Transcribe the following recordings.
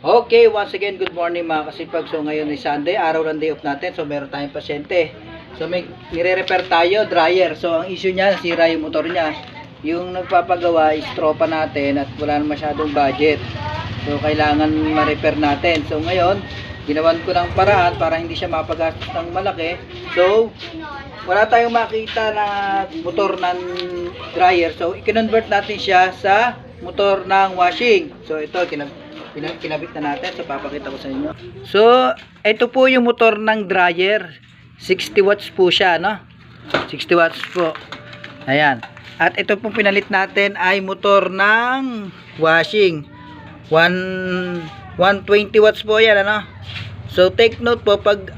Okay, once again, good morning mga kasipag. So ngayon ay Sunday, araw ng day off natin. So meron tayong pasyente. So may nire-repair tayo, dryer. So ang issue niya, nasira yung motor niya. Yung nagpapagawa is tropa natin at wala na masyadong budget. So kailangan ma-repair natin. So ngayon, ginawan ko ng paraan para hindi siya mapagastos ng malaki. So wala tayong makita na motor ng dryer. So i-convert natin siya sa motor ng washing. So ito, kinabit na natin. So papakita ko sa inyo. So ito po yung motor ng dryer. 60 watts po siya, no? 60 watts po. Ayan. At ito pong pinalit natin ay motor ng washing. 120 watts po yan, ano? So take note po, pag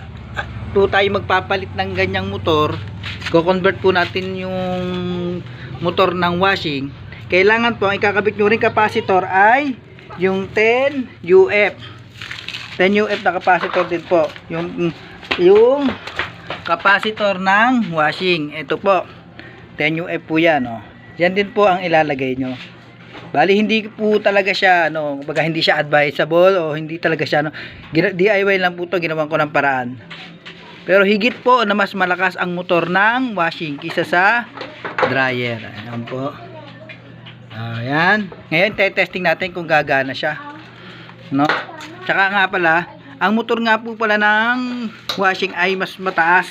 po tayo magpapalit ng ganyang motor, ko-convert po natin yung motor ng washing. Kailangan po, ang ikakabit nyo rin capacitor ay yung 10 UF. 10 UF na capacitor din po. Yung capacitor ng washing. Ito po. 10 UF po yan. Oh. Yan din po ang ilalagay nyo. Bali, hindi po talaga siya, baga hindi siya advisable o hindi talaga siya, DIY lang po to, ginawan ko ng paraan. Pero higit po na mas malakas ang motor ng washing kaysa sa dryer. Ayan po. Ayan. Ngayon, testing natin kung gagana siya. No? Tsaka nga pala, ang motor nga po pala ng washing ay mas mataas.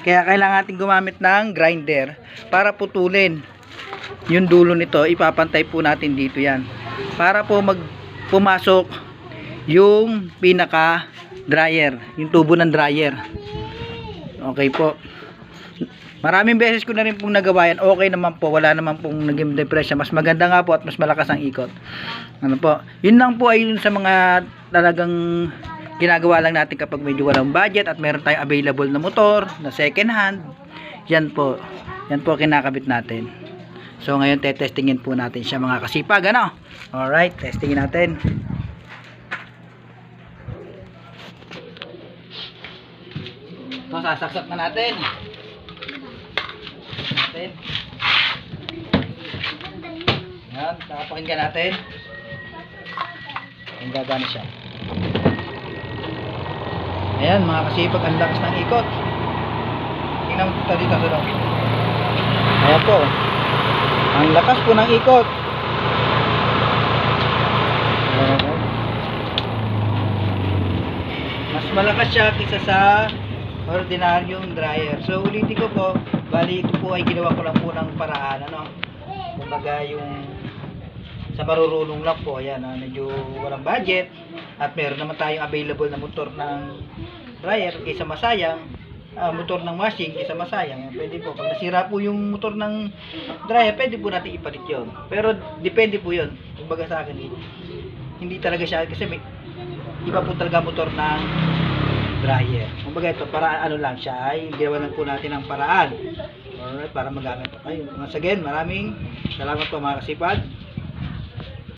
Kaya kailangan natin gumamit ng grinder para putulin yung dulo nito. Ipapantay po natin dito yan. Para po pumasok yung pinaka dryer. Yung tubo ng dryer. Okay po. Maraming beses ko na rin pong nagawa yan. Okay naman po. Wala naman pong naging depression. Mas maganda nga po at mas malakas ang ikot. Ano po. Yun lang po ay yun sa mga talagang ginagawa lang natin kapag medyo walang budget at meron tayong available na motor na second hand. Yan po. Yan po kinakabit natin. So ngayon testingin po natin siya mga kasipag. Ano? Alright. Testingin natin. So sasaksak na natin. Yan, pakinggan natin. Ang gagana siya. Ayan mga kasipag, ang lakas ng ikot. Tingnan mo ito dito. Ayan po. Ang lakas po ng ikot. Mas malakas siya kaysa sa ordinaryong dryer. So ulitin ko po, bali ito po ay ginawa ko lang po ng paraan, ano? Kumbaga yung sa marurunong lang po, ayan, medyo walang budget at meron naman tayong available na motor ng dryer kaysa masayang, motor ng washing kaysa masayang. Pwede po, pag nasira po yung motor ng dryer, pwede po natin ipalit yun. Pero depende po yun. Kumbaga sa akin, hindi talaga siya, kasi may iba po talaga motor ng dryer. Kumbaga ito, para ano lang siya, ay ginawa lang po natin ang paraan. Alright, para magamit po kayo. Once again, maraming salamat po mga kasipag.